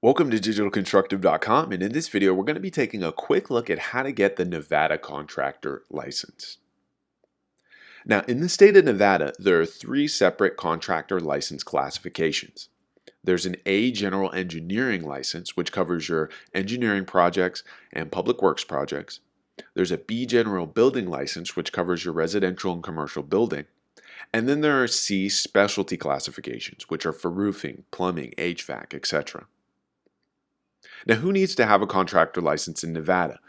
Welcome to digitalconstructive.com, and in this video we're going to be taking a quick look at how to get the Nevada Contractor license. Now, in the state of Nevada, there are three separate contractor license classifications. There's an A General Engineering license, which covers your engineering projects and public works projects. There's a B General Building license, which covers your residential and commercial building. And then there are C Specialty classifications, which are for roofing, plumbing, HVAC, etc. Now, who needs to have a contractor license in Nevada?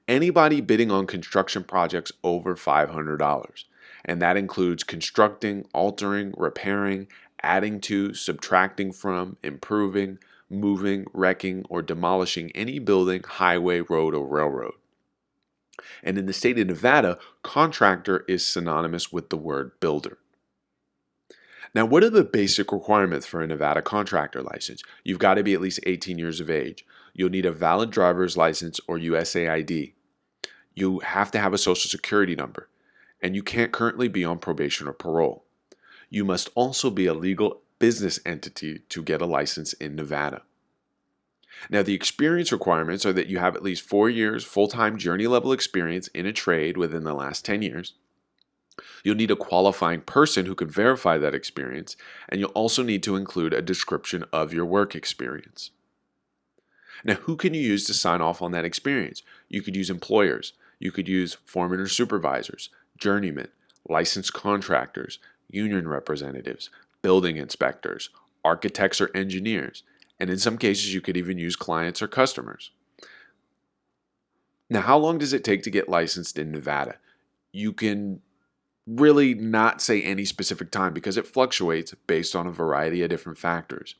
Anybody bidding on construction projects over $500. And that includes constructing, altering, repairing, adding to, subtracting from, improving, moving, wrecking, or demolishing any building, highway, road, or railroad. And in the state of Nevada, contractor is synonymous with the word builder. Now, what are the basic requirements for a Nevada contractor license? You've got to be at least 18 years of age. You'll need a valid driver's license or USAID. You have to have a social security number, and you can't currently be on probation or parole. You must also be a legal business entity to get a license in Nevada. Now, the experience requirements are that you have at least 4 years full-time journey level experience in a trade within the last 10 years. You'll need a qualifying person who can verify that experience, and you'll also need to include a description of your work experience. Now, who can you use to sign off on that experience? You could use employers, you could use foremen or supervisors, journeymen, licensed contractors, union representatives, building inspectors, architects or engineers, and in some cases you could even use clients or customers. Now, how long does it take to get licensed in Nevada? You can really not say any specific time because it fluctuates based on a variety of different factors.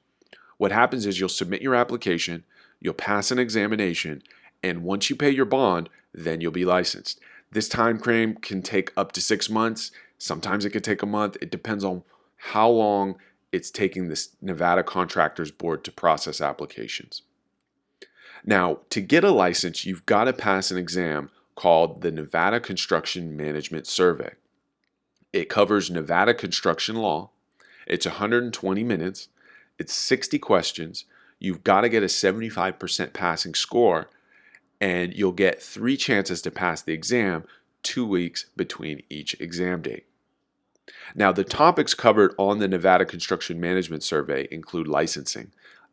What happens is you'll submit your application, you'll pass an examination, and once you pay your bond, then you'll be licensed. This time frame can take up to 6 months. Sometimes it could take a month. It depends on how long it's taking this Nevada Contractors Board to process applications. Now, to get a license, you've got to pass an exam called the Nevada Construction Management Survey. It covers Nevada construction law. It's 120 minutes. It's 60 questions. You've got to get a 75% passing score, and you'll get 3 chances to pass the exam, 2 weeks between each exam date. Now, the topics covered on the Nevada Construction Management Survey include licensing,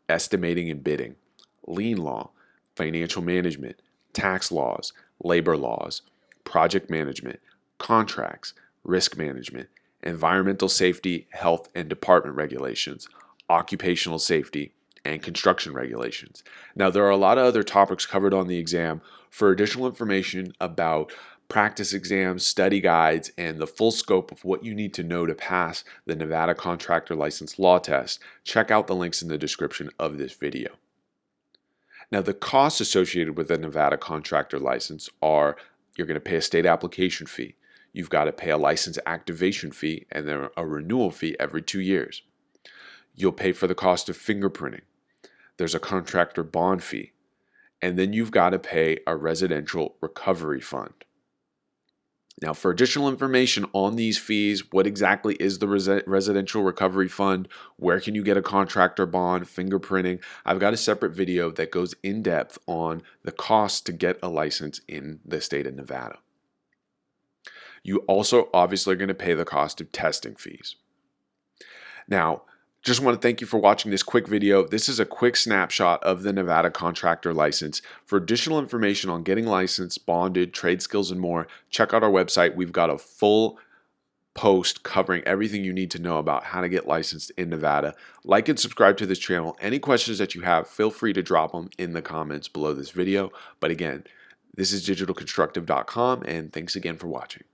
estimating and bidding, lien law, financial management, tax laws, labor laws, project management, contracts, risk management, environmental safety, health and department regulations, occupational safety, and construction regulations. Now, there are a lot of other topics covered on the exam. For additional information about practice exams, study guides, and the full scope of what you need to know to pass the Nevada Contractor License Law Test, check out the links in the description of this video. Now, the costs associated with the Nevada Contractor License are you're going to pay a state application fee. You've got to pay a license activation fee and then a renewal fee every 2 years. You'll pay for the cost of fingerprinting. There's a contractor bond fee. And then you've got to pay a residential recovery fund. Now, for additional information on these fees, what exactly is the residential recovery fund, where can you get a contractor bond, fingerprinting, I've got a separate video that goes in depth on the cost to get a license in the state of Nevada. You also obviously are going to pay the cost of testing fees. Now, just want to thank you for watching this quick video. This is a quick snapshot of the Nevada Contractor License. For additional information on getting licensed, bonded, trade skills, and more, check out our website. We've got a full post covering everything you need to know about how to get licensed in Nevada. Like and subscribe to this channel. Any questions that you have, feel free to drop them in the comments below this video. But again, this is digitalconstructive.com, and thanks again for watching.